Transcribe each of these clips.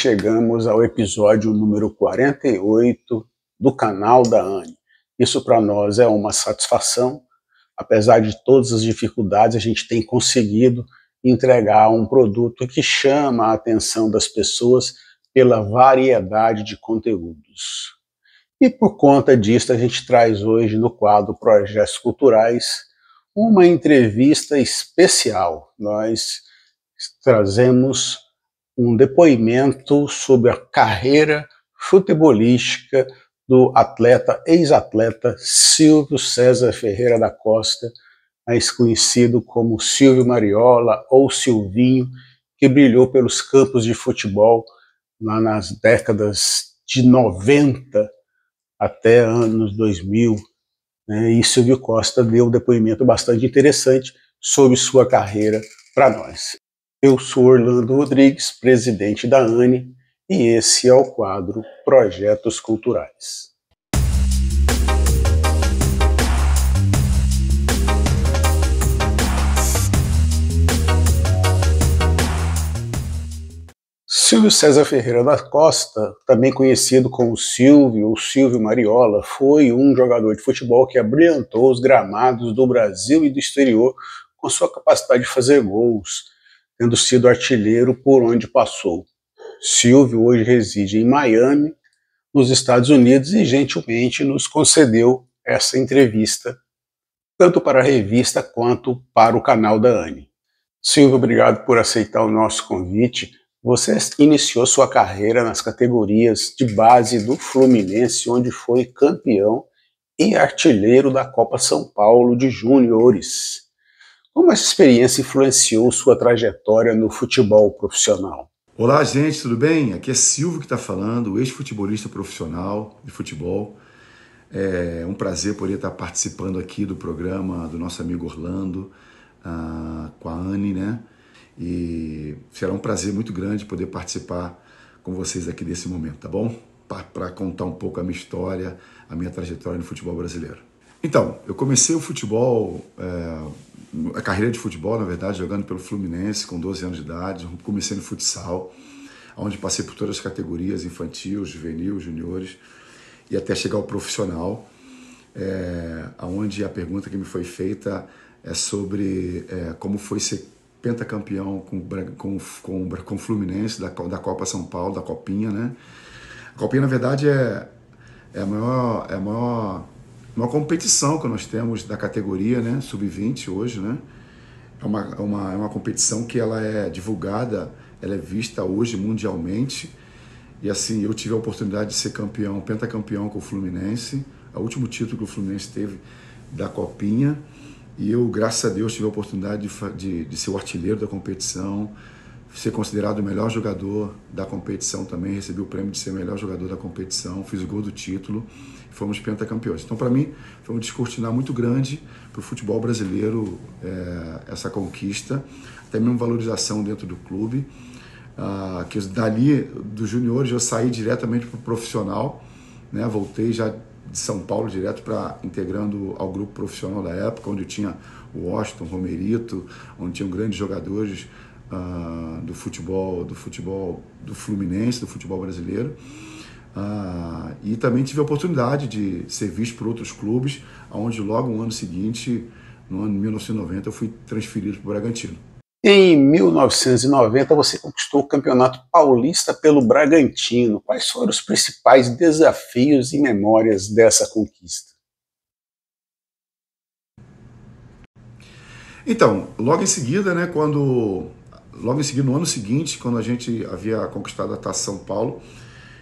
chegamos ao episódio número 48 do canal da Anne. Isso para nós é uma satisfação. Apesar de todas as dificuldades, a gente tem conseguido entregar um produto que chama a atenção das pessoas pela variedade de conteúdos. E por conta disso, a gente traz hoje no quadro Projetos Culturais uma entrevista especial. Nós trazemos um depoimento sobre a carreira futebolística do ex-atleta Silvio César Ferreira da Costa, mais conhecido como Silvio Mariola ou Silvinho, que brilhou pelos campos de futebol lá nas décadas de 90 até anos 2000, né? E Silvio Costa deu um depoimento bastante interessante sobre sua carreira para nós. Eu sou Orlando Rodrigues, presidente da ANE, e esse é o quadro Projetos Culturais. Silvio César Ferreira da Costa, também conhecido como Silvio ou Silvio Mariola, foi um jogador de futebol que abrilhantou os gramados do Brasil e do exterior com sua capacidade de fazer gols, tendo sido artilheiro por onde passou. Silvio hoje reside em Miami, nos Estados Unidos, e gentilmente nos concedeu essa entrevista, tanto para a revista quanto para o canal da Anne. Silvio, obrigado por aceitar o nosso convite. Você iniciou sua carreira nas categorias de base do Fluminense, onde foi campeão e artilheiro da Copa São Paulo de Júniores. Como essa experiência influenciou sua trajetória no futebol profissional? Olá, gente, tudo bem? Aqui é Silvio que está falando, ex-futebolista profissional de futebol. É um prazer poder estar participando aqui do programa do nosso amigo Orlando, com a Anne, né? E será um prazer muito grande poder participar com vocês aqui desse momento, tá bom? Para contar um pouco a minha história, a minha trajetória no futebol brasileiro. Então, eu comecei o futebol, a carreira de futebol, na verdade, jogando pelo Fluminense com 12 anos de idade. Comecei no futsal, onde passei por todas as categorias, infantil, juvenil, juniores, e até chegar ao profissional, onde a pergunta que me foi feita é sobre como foi ser pentacampeão com o Fluminense da Copa São Paulo, da Copinha, né? A Copinha, na verdade, é a maior competição que nós temos da categoria, né? Sub-20 hoje, né? É uma competição que ela é divulgada, ela é vista hoje mundialmente. E assim, eu tive a oportunidade de ser pentacampeão com o Fluminense, o último título que o Fluminense teve da Copinha. E eu, graças a Deus, tive a oportunidade de ser o artilheiro da competição, ser considerado o melhor jogador da competição também, recebi o prêmio de ser o melhor jogador da competição, fiz o gol do título e fomos pentacampeões. Então, para mim, foi um descortinar muito grande para o futebol brasileiro, essa conquista, até mesmo valorização dentro do clube, que dali, dos juniores, eu saí diretamente para o profissional, né? Voltei já de São Paulo direto para integrando ao grupo profissional da época, onde tinha o Washington, Romerito, onde tinham grandes jogadores do futebol do Fluminense, do futebol brasileiro, e também tive a oportunidade de ser visto por outros clubes, onde logo no ano seguinte, no ano de 1990, eu fui transferido para o Bragantino. Em 1990, você conquistou o Campeonato Paulista pelo Bragantino. Quais foram os principais desafios e memórias dessa conquista? Então, logo em seguida, né, no ano seguinte, quando a gente havia conquistado a Taça São Paulo,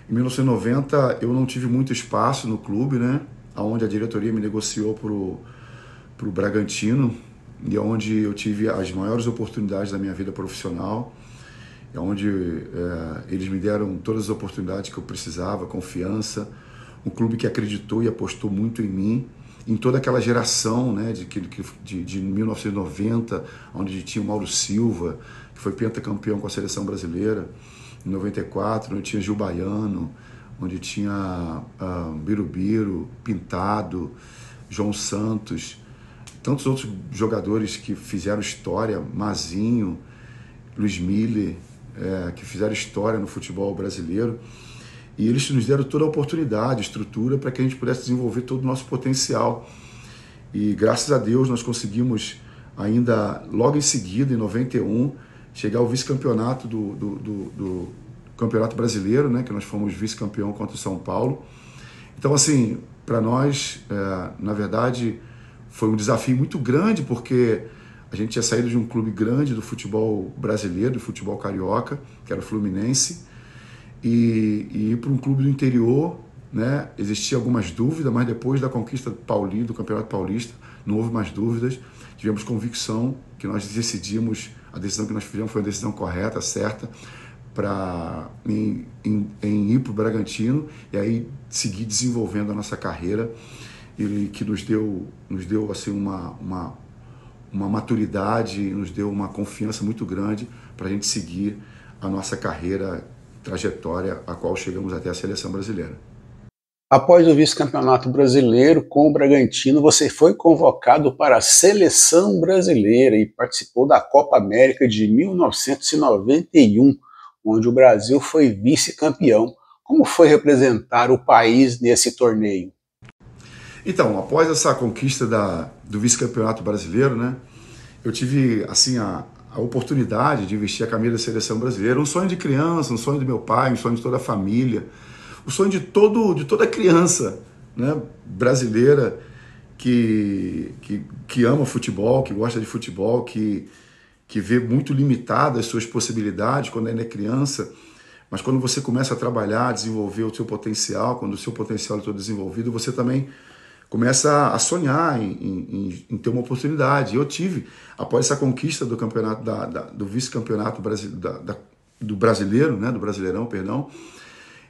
em 1990 eu não tive muito espaço no clube, né, onde a diretoria me negociou para o Bragantino, e onde eu tive as maiores oportunidades da minha vida profissional, onde eles me deram todas as oportunidades que eu precisava, confiança, um clube que acreditou e apostou muito em mim, em toda aquela geração, né, de 1990, onde tinha o Mauro Silva, que foi pentacampeão com a seleção brasileira, em 94, onde tinha Gil Baiano, onde tinha Birubiru, Pintado, João Santos, tantos outros jogadores que fizeram história, Mazinho, Luiz Miller, que fizeram história no futebol brasileiro, e eles nos deram toda a oportunidade, estrutura para que a gente pudesse desenvolver todo o nosso potencial. E graças a Deus nós conseguimos ainda logo em seguida, em 91, chegar ao vice-campeonato do Campeonato Brasileiro, né, que nós fomos vice-campeão contra o São Paulo. Então, assim, para nós, na verdade, foi um desafio muito grande, porque a gente tinha saído de um clube grande do futebol brasileiro, do futebol carioca, que era o Fluminense, e ir para um clube do interior, né? Existia algumas dúvidas, mas depois da conquista do Campeonato Paulista, não houve mais dúvidas. Tivemos convicção que nós decidimos, a decisão que nós fizemos foi a decisão correta, certa, em ir para o Bragantino e aí seguir desenvolvendo a nossa carreira, e que nos deu assim, uma maturidade, nos deu uma confiança muito grande para a gente seguir a nossa carreira, trajetória, a qual chegamos até a seleção brasileira. Após o vice-campeonato brasileiro com o Bragantino, você foi convocado para a seleção brasileira e participou da Copa América de 1991, onde o Brasil foi vice-campeão. Como foi representar o país nesse torneio? Então, após essa conquista do vice-campeonato brasileiro, né, eu tive assim a oportunidade de vestir a camisa da seleção brasileira, um sonho de criança, um sonho do meu pai, um sonho de toda a família, o sonho de toda criança, né, brasileira que ama futebol, que gosta de futebol, que vê muito limitadas as suas possibilidades quando ainda é criança, mas quando você começa a trabalhar, a desenvolver o seu potencial, quando o seu potencial é todo desenvolvido, você também começa a sonhar em ter uma oportunidade. Eu tive, após essa conquista do campeonato, do vice-campeonato do brasileiro, né, do Brasileirão, perdão,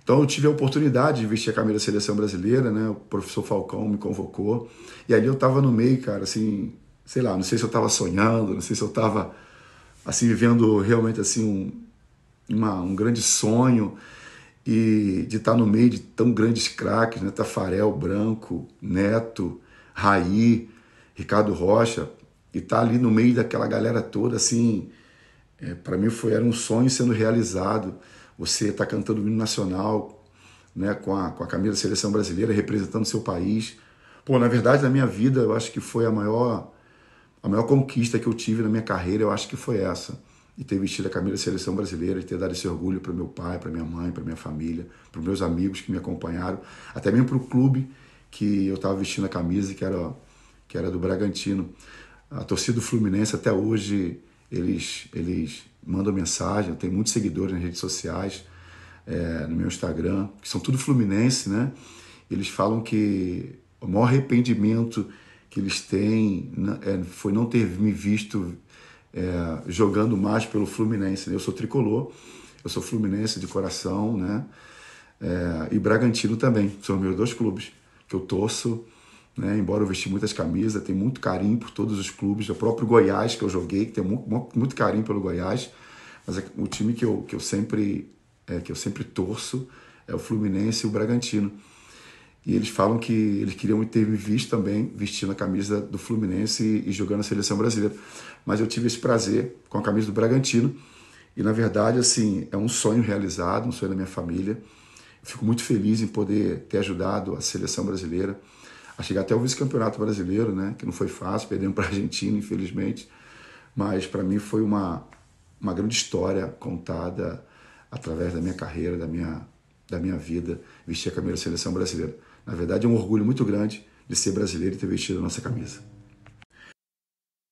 então eu tive a oportunidade de vestir a camisa da seleção brasileira, né, o professor Falcão me convocou, e ali eu estava no meio, cara, assim, sei lá, não sei se eu estava sonhando, não sei se eu estava assim, vivendo realmente assim, um grande sonho, e de estar no meio de tão grandes craques, né? Tafarel, Branco, Neto, Raí, Ricardo Rocha, e estar ali no meio daquela galera toda, assim, para mim era um sonho sendo realizado. Você está cantando o hino nacional, né? com a camisa da seleção brasileira, representando o seu país. Pô, na verdade, na minha vida, eu acho que foi a maior conquista que eu tive na minha carreira, eu acho que foi essa. E ter vestido a camisa da seleção brasileira, e ter dado esse orgulho para meu pai, para minha mãe, para minha família, para os meus amigos que me acompanharam, até mesmo para o clube que eu estava vestindo a camisa, que era do Bragantino. A torcida do Fluminense, até hoje, eles mandam mensagem, eu tenho muitos seguidores nas redes sociais, no meu Instagram, que são tudo fluminense, né? Eles falam que o maior arrependimento que eles têm foi não ter me visto jogando mais pelo Fluminense, né? Eu sou tricolor, eu sou fluminense de coração, né? E Bragantino também, são meus dois clubes que eu torço, né? Embora eu vesti muitas camisas, tenho muito carinho por todos os clubes, o próprio Goiás que eu joguei, que tenho muito carinho pelo Goiás, mas o time que eu sempre torço é o Fluminense e o Bragantino. E eles falam que eles queriam ter me visto também vestindo a camisa do Fluminense e jogando a seleção brasileira. Mas eu tive esse prazer com a camisa do Bragantino. E, na verdade, assim, é um sonho realizado, um sonho da minha família. Eu fico muito feliz em poder ter ajudado a seleção brasileira a chegar até o vice-campeonato brasileiro, né? Que não foi fácil, perdemos para a Argentina, infelizmente. Mas, para mim, foi uma grande história contada através da minha carreira, da minha vida, vestir a camisa da seleção brasileira. Na verdade, é um orgulho muito grande de ser brasileiro e ter vestido a nossa camisa.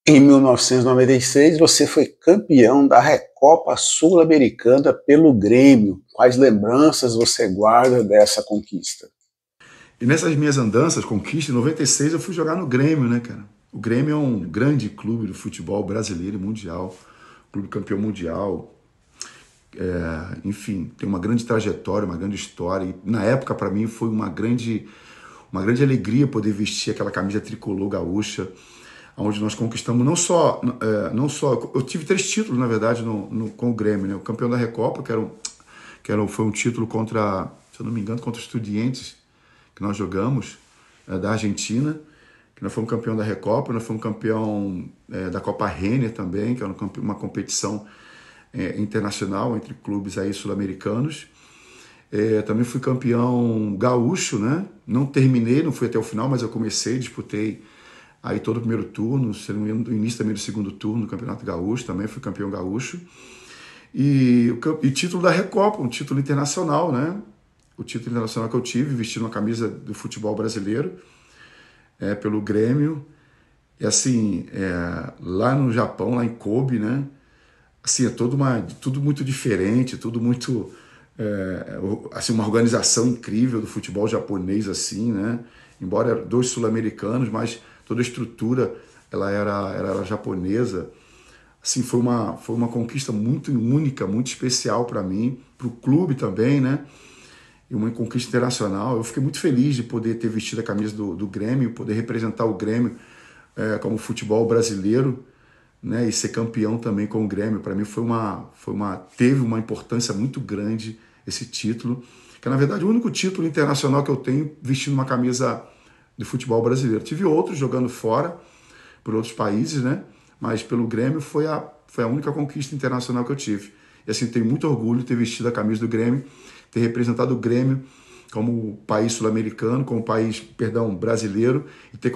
Em 1996, você foi campeão da Recopa Sul-Americana pelo Grêmio. Quais lembranças você guarda dessa conquista? E nessas minhas andanças, conquistas, em 96 eu fui jogar no Grêmio, né, cara? O Grêmio é um grande clube do futebol brasileiro e mundial, clube campeão mundial. Enfim, tem uma grande trajetória, uma grande história. E na época, para mim, foi uma grande alegria poder vestir aquela camisa tricolor gaúcha, onde nós conquistamos não só eu tive 3 títulos, na verdade, com o Grêmio, né? O campeão da Recopa, foi um título contra, se eu não me engano, contra os Estudiantes, que nós jogamos, da Argentina, que nós fomos campeão da Recopa, nós fomos campeão da Copa Renner também, que era uma competição internacional entre clubes aí sul-americanos. Também fui campeão gaúcho, né? Não terminei, não fui até o final, mas eu comecei, disputei aí todo o primeiro turno, se não me engano, no início também do segundo turno do Campeonato Gaúcho, também fui campeão gaúcho. E título da Recopa, um título internacional, né? O título internacional que eu tive, vestindo uma camisa do futebol brasileiro, pelo Grêmio. E assim, lá no Japão, lá em Kobe, né? Assim, tudo muito diferente, tudo muito... assim, uma organização incrível do futebol japonês, assim, né? Embora dois sul-americanos, mas toda a estrutura ela era japonesa. Assim, foi uma conquista muito única, muito especial para mim, para o clube também, né? E uma conquista internacional. Eu fiquei muito feliz de poder ter vestido a camisa do Grêmio, poder representar o Grêmio como futebol brasileiro, né? E ser campeão também com o Grêmio. Para mim teve uma importância muito grande esse título, que é, na verdade, o único título internacional que eu tenho vestindo uma camisa de futebol brasileiro. Tive outros jogando fora, por outros países, né? Mas pelo Grêmio foi a única conquista internacional que eu tive. E assim, tenho muito orgulho de ter vestido a camisa do Grêmio, ter representado o Grêmio como país sul-americano, como país, brasileiro, e ter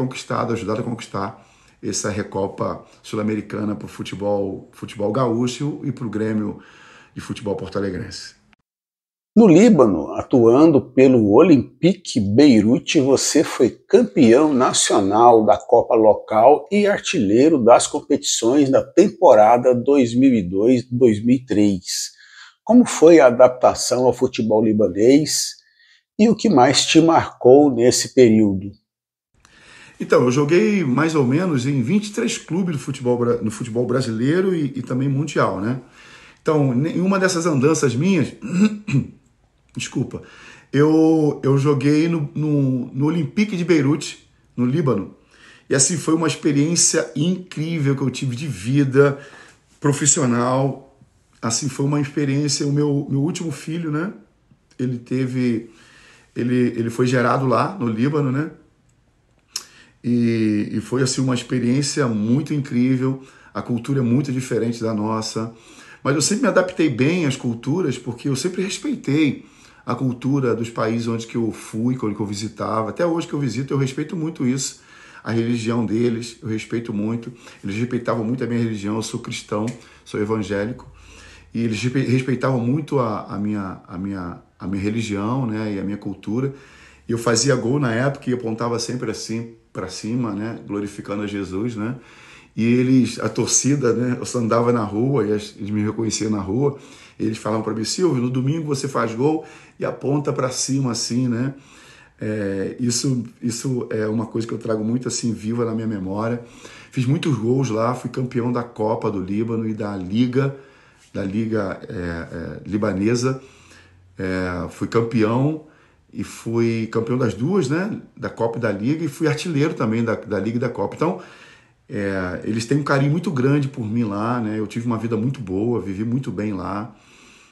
ajudado a conquistar essa Recopa Sul-Americana para o futebol gaúcho e para o Grêmio de futebol porto-alegrense. No Líbano, atuando pelo Olympique Beirute, você foi campeão nacional da Copa local e artilheiro das competições da temporada 2002-2003. Como foi a adaptação ao futebol libanês e o que mais te marcou nesse período? Então, eu joguei mais ou menos em 23 clubes no futebol brasileiro e também mundial, né? Então, em uma dessas andanças minhas, desculpa, eu joguei no Olympique de Beirute, no Líbano. E assim, foi uma experiência incrível que eu tive de vida profissional. Assim, foi uma experiência, o meu último filho, né? Ele foi gerado lá no Líbano, né? E foi assim uma experiência muito incrível. A cultura é muito diferente da nossa, mas eu sempre me adaptei bem às culturas porque eu sempre respeitei a cultura dos países onde que eu fui, quando que eu visitava. Até hoje que eu visito, eu respeito muito isso. A religião deles, eu respeito muito. Eles respeitavam muito a minha religião. Eu sou cristão, sou evangélico. E eles respeitavam muito a minha religião, né, e a minha cultura. E eu fazia gol na época e apontava sempre assim para cima, né, glorificando a Jesus, né? E a torcida, né, eu só andava na rua e eles me reconheciam na rua. E eles falavam para mim: Silvio, no domingo você faz gol e aponta para cima assim, né? Isso é uma coisa que eu trago muito assim viva na minha memória. Fiz muitos gols lá, fui campeão da Copa do Líbano e da Liga libanesa. Fui campeão e fui campeão das duas, né? Da Copa e da Liga, e fui artilheiro também da Liga e da Copa. Então, eles têm um carinho muito grande por mim lá, né? Eu tive uma vida muito boa, vivi muito bem lá.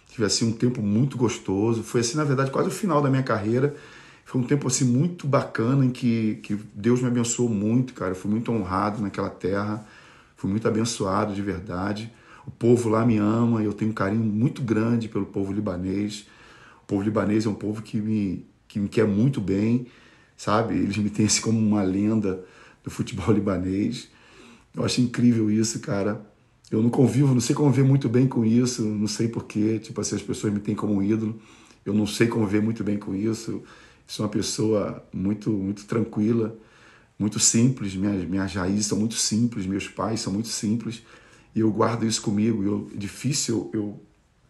Tive assim um tempo muito gostoso. Foi assim, na verdade, quase o final da minha carreira. Foi um tempo assim muito bacana em que Deus me abençoou muito, cara. Eu fui muito honrado naquela terra. Fui muito abençoado de verdade. O povo lá me ama e eu tenho um carinho muito grande pelo povo libanês. O povo libanês é um povo que me quer muito bem, sabe? Eles me têm assim como uma lenda do futebol libanês. Eu acho incrível isso, cara. Eu não sei conviver muito bem com isso, não sei porquê. Tipo assim, as pessoas me têm como um ídolo. Eu não sei conviver muito bem com isso. Sou uma pessoa muito, muito tranquila, muito simples. Minhas raízes são muito simples, meus pais são muito simples. E eu guardo isso comigo. Eu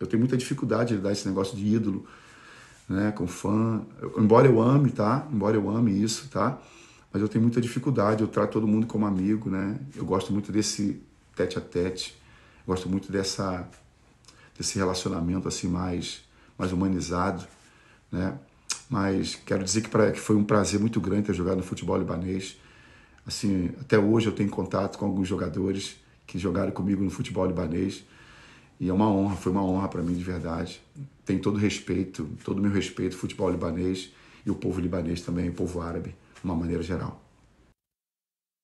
tenho muita dificuldade de lidar esse negócio de ídolo, né, com fã. Embora eu ame, tá? Embora eu ame isso, tá? Mas eu tenho muita dificuldade. Eu trato todo mundo como amigo, né? Eu gosto muito desse tete a tete. Gosto muito desse relacionamento assim mais humanizado, né? Mas quero dizer que foi um prazer muito grande ter jogado no futebol libanês. Assim, até hoje eu tenho contato com alguns jogadores que jogaram comigo no futebol libanês. E é uma honra, foi uma honra para mim de verdade. Tem todo o meu respeito ao futebol libanês e o povo libanês também, o povo árabe, de uma maneira geral.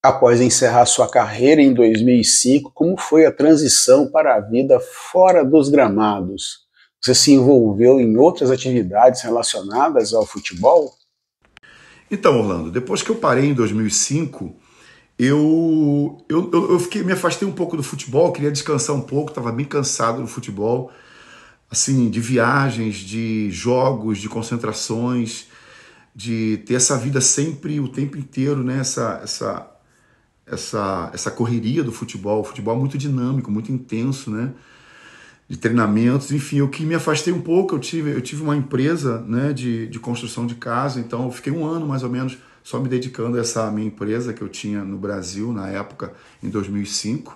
Após encerrar sua carreira em 2005, como foi a transição para a vida fora dos gramados? Você se envolveu em outras atividades relacionadas ao futebol? Então, Orlando, depois que eu parei em 2005, me afastei um pouco do futebol, queria descansar um pouco, estava bem cansado do futebol, assim, de viagens, de jogos, de concentrações, de ter essa vida sempre, o tempo inteiro, né? Essa correria do futebol. O futebol é muito dinâmico, muito intenso, né? De treinamentos, enfim, eu que me afastei um pouco, eu tive uma empresa, né, de construção de casa, então eu fiquei um ano mais ou menos só me dedicando a essa minha empresa que eu tinha no Brasil na época, em 2005,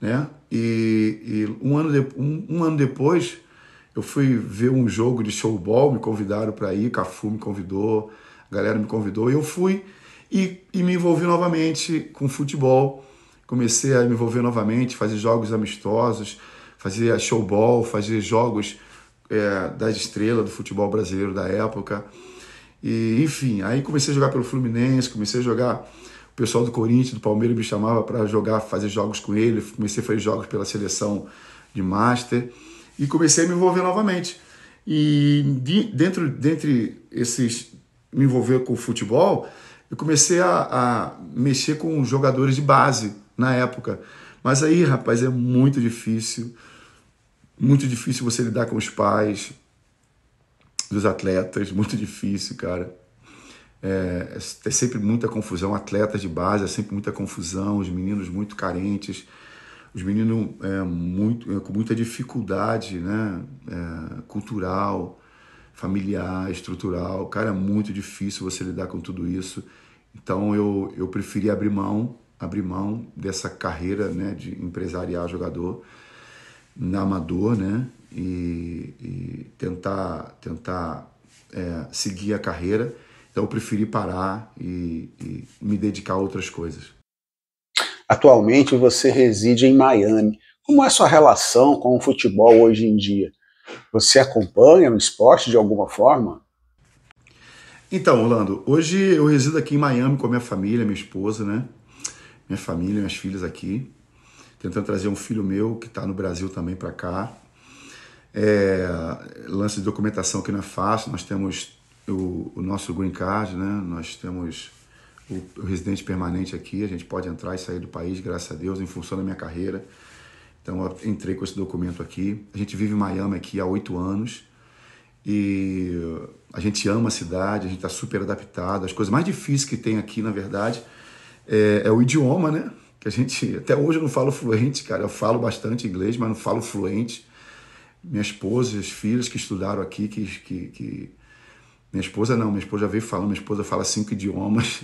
né, e um ano depois eu fui ver um jogo de showball, me convidaram para ir, Cafu me convidou, a galera me convidou, e eu fui e me envolvi novamente com futebol, comecei a me envolver novamente, fazer jogos amistosos, fazia showball, fazia jogos das estrelas do futebol brasileiro da época. E, enfim, aí comecei a jogar pelo Fluminense, comecei a jogar. O pessoal do Corinthians, do Palmeiras me chamava para jogar, fazer jogos com ele. Comecei a fazer jogos pela seleção de Master e comecei a me envolver novamente. E dentre esses me envolver com o futebol, eu comecei a mexer com jogadores de base na época. Mas aí, rapaz, é muito difícil você lidar com os pais dos atletas, muito difícil, cara. É sempre muita confusão, atletas de base, é sempre muita confusão, os meninos muito carentes, os meninos com muita dificuldade, né? Cultural, familiar, estrutural. Cara, é muito difícil você lidar com tudo isso. Então eu preferi abrir mão dessa carreira, né, de empresarial jogador na amador, né? E tentar seguir a carreira. Então eu preferi parar e me dedicar a outras coisas. Atualmente você reside em Miami. Como é sua relação com o futebol hoje em dia? Você acompanha o esporte de alguma forma? Então, Orlando, hoje eu resido aqui em Miami com a minha família, minha esposa, né? Minha família, minhas filhas aqui. Tentando trazer um filho meu que está no Brasil também para cá. Lance de documentação que não é fácil. Nós temos o nosso green card, né? Nós temos o residente permanente aqui. A gente pode entrar e sair do país, graças a Deus, em função da minha carreira. Então eu entrei com esse documento aqui. A gente vive em Miami aqui há 8 anos e a gente ama a cidade, a gente está super adaptado. As coisas mais difíceis que tem aqui, na verdade, é o idioma, né? Que a gente, até hoje eu não falo fluente, cara. Eu falo bastante inglês, mas não falo fluente. Minha esposa e as filhas que estudaram aqui, minha esposa não, minha esposa já veio falando, minha esposa fala 5 idiomas,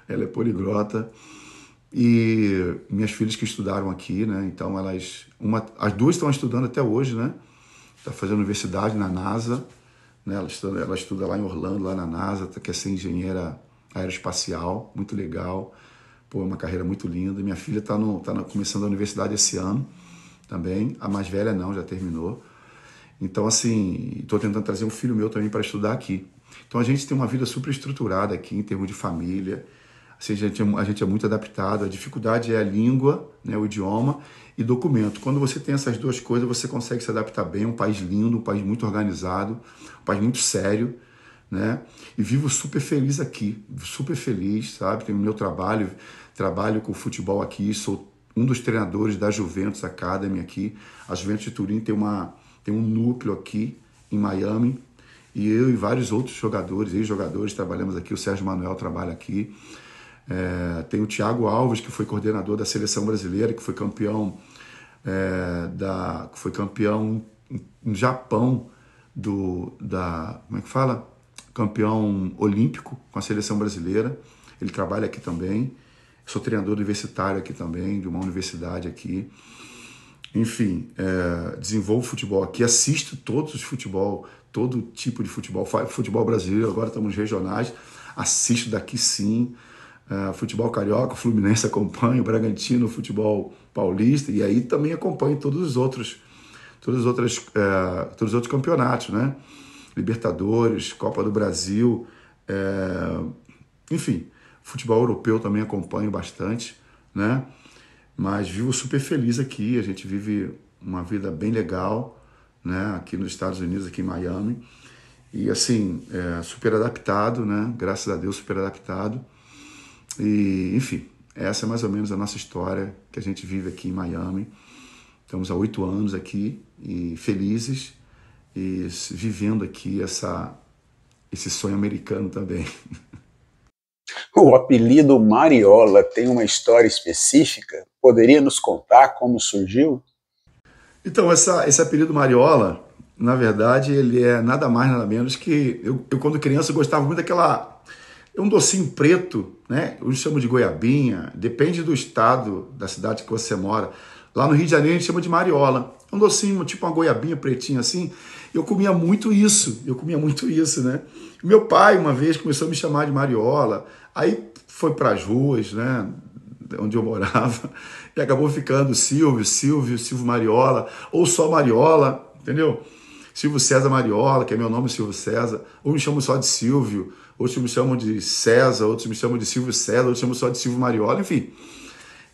ela é poliglota. E minhas filhas que estudaram aqui, né? Então as duas estão estudando até hoje, né? Está fazendo universidade na NASA, né? Ela estuda lá em Orlando, lá na NASA, quer ser engenheira aeroespacial, muito legal. Pô, é uma carreira muito linda. Minha filha está começando a universidade esse ano também. A mais velha não, já terminou. Então, assim, estou tentando trazer um filho meu também para estudar aqui. Então, a gente tem uma vida super estruturada aqui em termos de família. Assim, a gente é muito adaptado. A dificuldade é a língua, né, o idioma e documento. Quando você tem essas duas coisas, você consegue se adaptar bem. É um país lindo, um país muito organizado, um país muito sério, né? E vivo super feliz aqui, super feliz, sabe? Tenho o meu trabalho com futebol aqui, sou um dos treinadores da Juventus Academy aqui. A Juventus de Turim tem um núcleo aqui em Miami e eu e vários outros jogadores, ex-jogadores, trabalhamos aqui. O Sérgio Manuel trabalha aqui. Tem o Thiago Alves, que foi coordenador da seleção brasileira, que foi campeão no Japão como é que fala? Campeão olímpico com a seleção brasileira. Ele trabalha aqui também. Sou treinador universitário aqui também, de uma universidade aqui. Enfim, desenvolvo futebol aqui, assisto todos os futebol, todo tipo de futebol, futebol brasileiro, agora estamos regionais, assisto daqui sim, futebol carioca, Fluminense acompanho, Bragantino, futebol paulista, e aí também acompanho todos os outros campeonatos, né? Libertadores, Copa do Brasil, enfim, Futebol europeu também acompanho bastante, né? Mas vivo super feliz aqui, a gente vive uma vida bem legal, né? Aqui nos Estados Unidos, aqui em Miami. E assim, super adaptado, né? Graças a Deus, super adaptado. E, enfim, essa é mais ou menos a nossa história que a gente vive aqui em Miami. Estamos há 8 anos aqui e felizes e vivendo aqui esse sonho americano também. O apelido Mariola tem uma história específica? Poderia nos contar como surgiu? Então, esse apelido Mariola, na verdade, ele é nada mais, nada menos que... Eu quando criança, gostava muito daquela... É um docinho preto, né? Eu chamo de goiabinha, depende do estado, da cidade que você mora. Lá no Rio de Janeiro a gente chama de mariola. É um docinho, tipo uma goiabinha pretinha assim. Eu comia muito isso, né? Meu pai, uma vez, começou a me chamar de mariola. Aí foi para as ruas, né? Onde eu morava. E acabou ficando Silvio Mariola. Ou só Mariola, entendeu? Silvio César Mariola, que é meu nome, Silvio César. Ou me chamam só de Silvio. Outros me chamam de César. Outros me chamam de Silvio César. Outros me chamam só de Silvio Mariola. Enfim.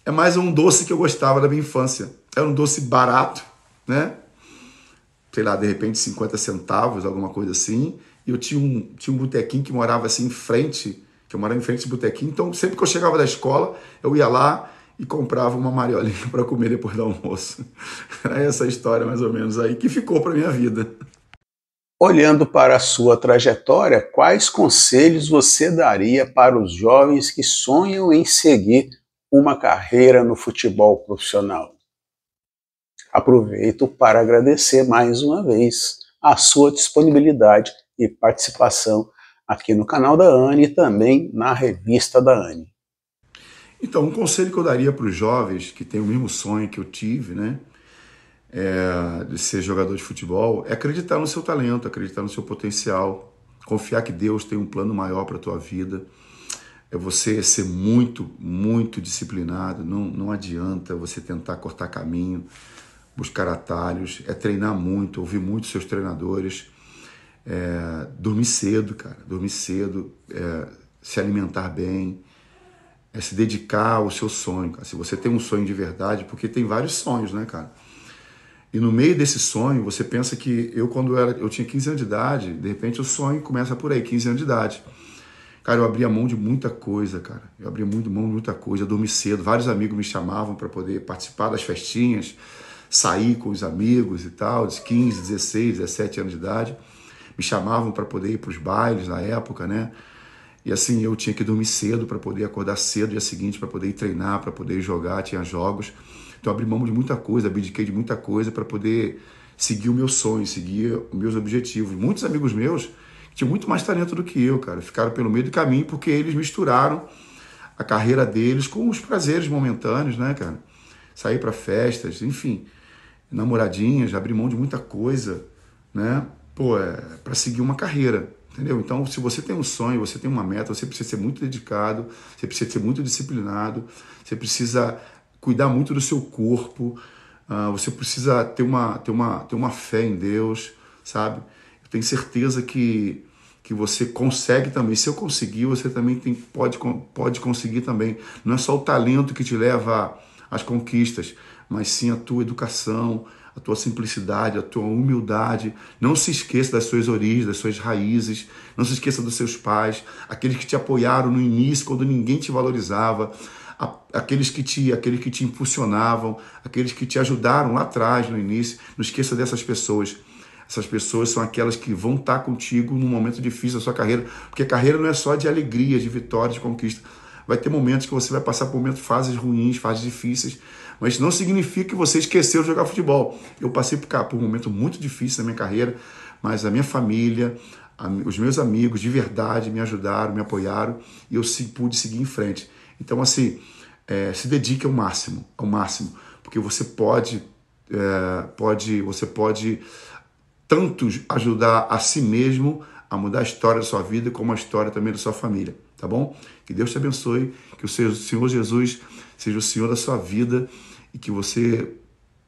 É mais um doce que eu gostava da minha infância. Era um doce barato, né? Sei lá, de repente 50 centavos, alguma coisa assim. E eu tinha um botequinho que morava assim em frente, que eu morava em frente do botequinho. Então, sempre que eu chegava da escola, eu ia lá e comprava uma mariolinha para comer depois do almoço. É essa história, mais ou menos, aí, que ficou para minha vida. Olhando para a sua trajetória, quais conselhos você daria para os jovens que sonham em seguir uma carreira no futebol profissional? Aproveito para agradecer mais uma vez a sua disponibilidade e participação aqui no canal da Anne e também na revista da Anne. Então, um conselho que eu daria para os jovens que têm o mesmo sonho que eu tive, né? De ser jogador de futebol, é acreditar no seu talento, acreditar no seu potencial, confiar que Deus tem um plano maior para a tua vida. É você ser muito, muito disciplinado. Não adianta você tentar cortar caminho, buscar atalhos, é treinar muito, ouvir muito seus treinadores, dormir cedo, cara, dormir cedo, se alimentar bem, se dedicar ao seu sonho, cara. Se você tem um sonho de verdade, porque tem vários sonhos, né, cara? E no meio desse sonho, você pensa que eu tinha 15 anos de idade, de repente o sonho começa por aí, 15 anos de idade. Cara, eu abria mão de muita coisa, cara. Eu abria muito mão de muita coisa, eu dormi cedo. Vários amigos me chamavam para poder participar das festinhas, sair com os amigos e tal, de 15, 16, 17 anos de idade. Me chamavam para poder ir para os bailes na época, né? E assim, eu tinha que dormir cedo para poder acordar cedo no dia seguinte, para poder ir treinar, para poder jogar, tinha jogos. Então, abri mão de muita coisa, abdiquei de muita coisa para poder seguir o meu sonho, seguir os meus objetivos. Muitos amigos meus que tinham muito mais talento do que eu, cara, ficaram pelo meio do caminho porque eles misturaram a carreira deles com os prazeres momentâneos, né, cara? Sair para festas, enfim, namoradinhas, abri mão de muita coisa, né? Para seguir uma carreira, entendeu? Então, se você tem um sonho, você tem uma meta, você precisa ser muito dedicado, você precisa ser muito disciplinado, você precisa cuidar muito do seu corpo, você precisa ter uma fé em Deus, sabe? Eu tenho certeza que você consegue também. Se eu conseguir, você também pode conseguir também. Não é só o talento que te leva às conquistas, mas sim a tua educação, a tua simplicidade, a tua humildade. Não se esqueça das suas origens, das suas raízes. Não se esqueça dos seus pais, aqueles que te apoiaram no início, quando ninguém te valorizava, aqueles que te impulsionavam, aqueles que te ajudaram lá atrás, no início. Não esqueça dessas pessoas. Essas pessoas são aquelas que vão estar contigo num momento difícil da sua carreira, porque a carreira não é só de alegria, de vitória, de conquista. Vai ter momentos que você vai passar por fases ruins, fases difíceis, mas não significa que você esqueceu de jogar futebol. Eu passei por um momento muito difícil na minha carreira, mas a minha família, os meus amigos de verdade me ajudaram, me apoiaram e eu pude seguir em frente. Então, assim, se dedique ao máximo, porque você pode tanto ajudar a si mesmo a mudar a história da sua vida, como a história também da sua família, tá bom? Que Deus te abençoe, que o Senhor Jesus seja o Senhor da sua vida e que você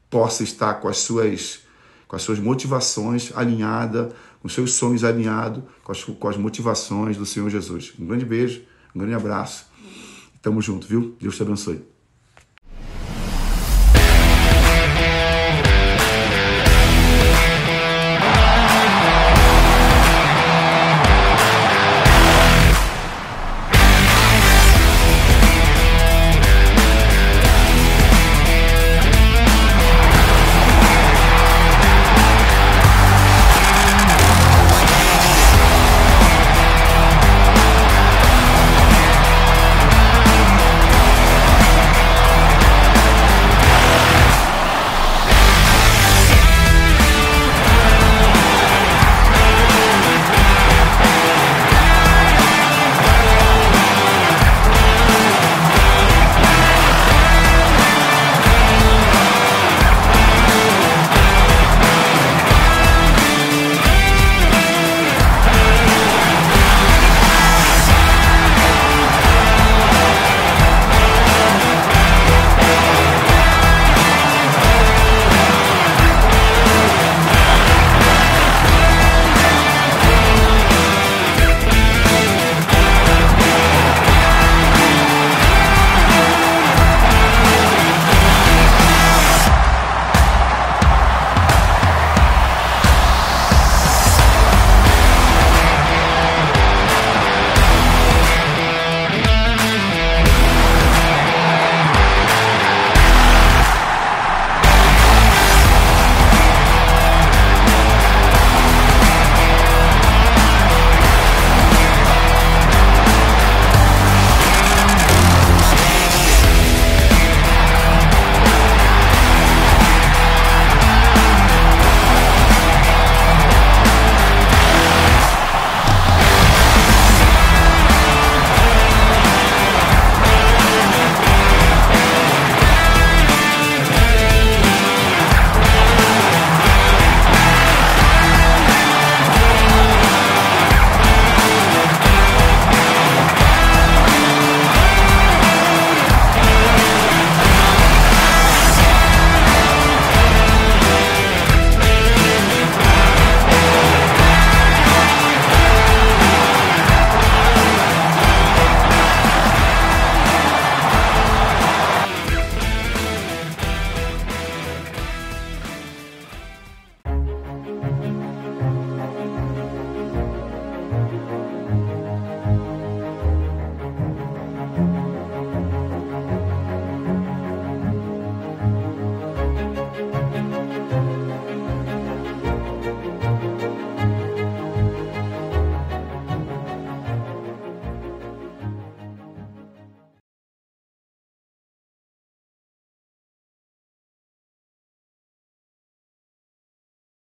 possa estar com as suas motivações alinhadas, com os seus sonhos alinhados, com as motivações do Senhor Jesus. Um grande beijo, um grande abraço Tamo junto, viu? Deus te abençoe.